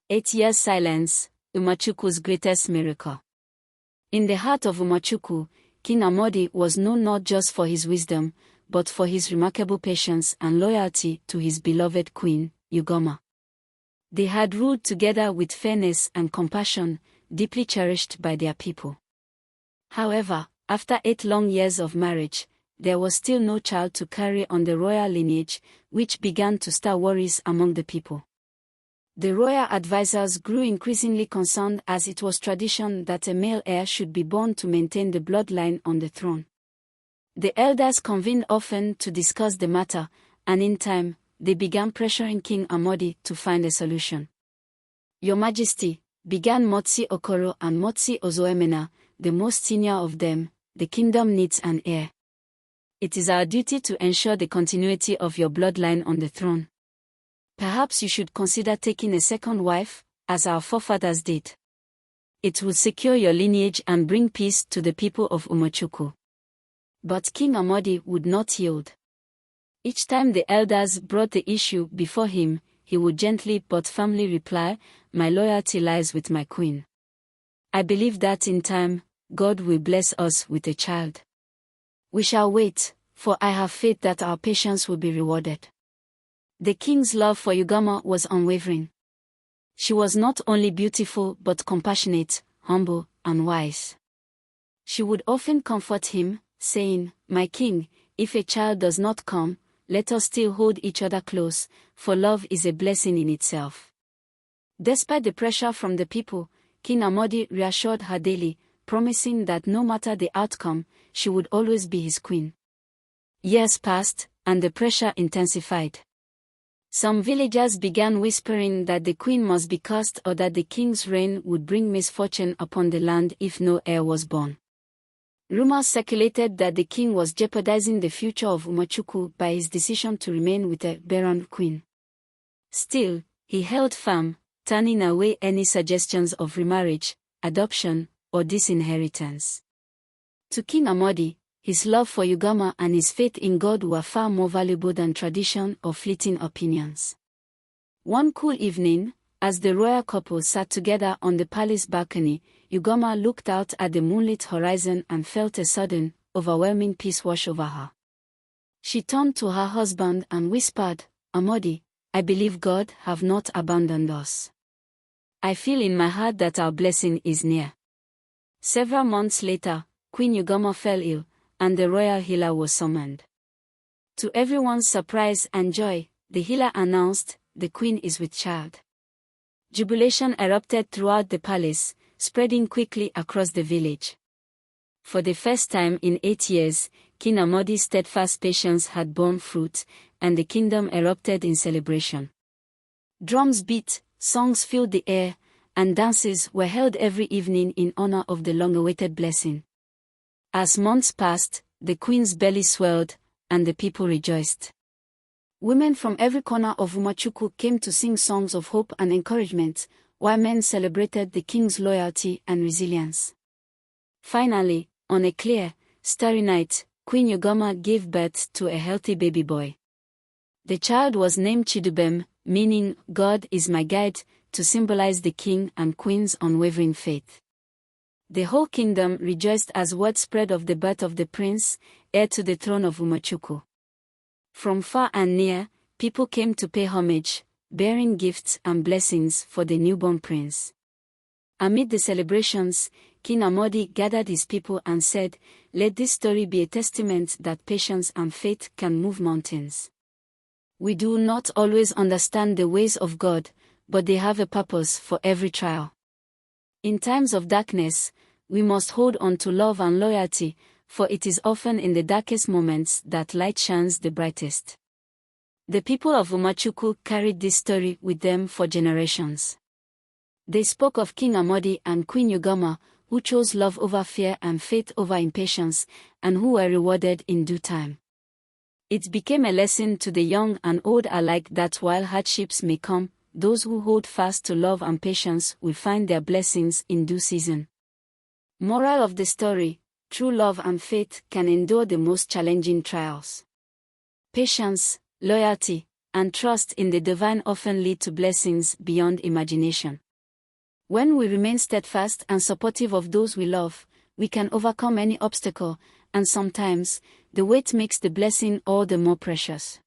8 years silence, Umuchukwu'S greatest miracle. In the heart of Umuchukwu, King Amadi was known not just for his wisdom, but for his remarkable patience and loyalty to his beloved queen, CHUK'MA. They had ruled together with fairness and compassion, deeply cherished by their people. However, after 8 long years of marriage, there was still no child to carry on the royal lineage, which began to stir worries among the people. The royal advisors grew increasingly concerned as it was tradition that a male heir should be born to maintain the bloodline on the throne. The elders convened often to discuss the matter, and in time, they began pressuring King Amadi to find a solution. "Your Majesty," began Motsi Okoro and Motsi Ozoemena, the most senior of them, "the kingdom needs an heir. It is our duty to ensure the continuity of your bloodline on the throne. Perhaps you should consider taking a second wife, as our forefathers did. It will secure your lineage and bring peace to the people of Umuchukwu." But King Amadi would not yield. Each time the elders brought the issue before him, he would gently but firmly reply, "My loyalty lies with my queen. I believe that in time, God will bless us with a child. We shall wait, for I have faith that our patience will be rewarded." The king's love for CHUK'MA was unwavering. She was not only beautiful but compassionate, humble, and wise. She would often comfort him, saying, "My king, if a child does not come, let us still hold each other close, for love is a blessing in itself." Despite the pressure from the people, King Amadi reassured her daily, promising that no matter the outcome, she would always be his queen. Years passed, and the pressure intensified. Some villagers began whispering that the queen must be cursed or that the king's reign would bring misfortune upon the land if no heir was born. Rumors circulated that the king was jeopardizing the future of Umuchukwu by his decision to remain with a barren queen. Still, he held firm, turning away any suggestions of remarriage, adoption, or disinheritance. To King Amadi, his love for CHUK'MA and his faith in God were far more valuable than tradition or fleeting opinions. One cool evening, as the royal couple sat together on the palace balcony, CHUK'MA looked out at the moonlit horizon and felt a sudden, overwhelming peace wash over her. She turned to her husband and whispered, "Amadi, I believe God have not abandoned us. I feel in my heart that our blessing is near." Several months later, Queen CHUK'MA fell ill, and the royal healer was summoned. To everyone's surprise and joy, the healer announced, "The queen is with child." Jubilation erupted throughout the palace, spreading quickly across the village. For the first time in 8 years, King Amadi's steadfast patience had borne fruit, and the kingdom erupted in celebration. Drums beat, songs filled the air, and dances were held every evening in honor of the long-awaited blessing. As months passed, the queen's belly swelled, and the people rejoiced. Women from every corner of Umuchukwu came to sing songs of hope and encouragement, while men celebrated the king's loyalty and resilience. Finally, on a clear, starry night, Queen CHUK'MA gave birth to a healthy baby boy. The child was named Chidubem, meaning "God is my guide," to symbolize the king and queen's unwavering faith. The whole kingdom rejoiced as word spread of the birth of the prince, heir to the throne of Umuchukwu. From far and near, people came to pay homage, bearing gifts and blessings for the newborn prince. Amid the celebrations, King Amadi gathered his people and said, "Let this story be a testament that patience and faith can move mountains. We do not always understand the ways of God, but they have a purpose for every trial. In times of darkness, we must hold on to love and loyalty, for it is often in the darkest moments that light shines the brightest." The people of Umuchukwu carried this story with them for generations. They spoke of King Amadi and Queen CHUK'MA, who chose love over fear and faith over impatience, and who were rewarded in due time. It became a lesson to the young and old alike that while hardships may come, those who hold fast to love and patience will find their blessings in due season. Moral of the story: true love and faith can endure the most challenging trials. Patience, loyalty, and trust in the divine often lead to blessings beyond imagination. When we remain steadfast and supportive of those we love, we can overcome any obstacle, and sometimes, the wait makes the blessing all the more precious.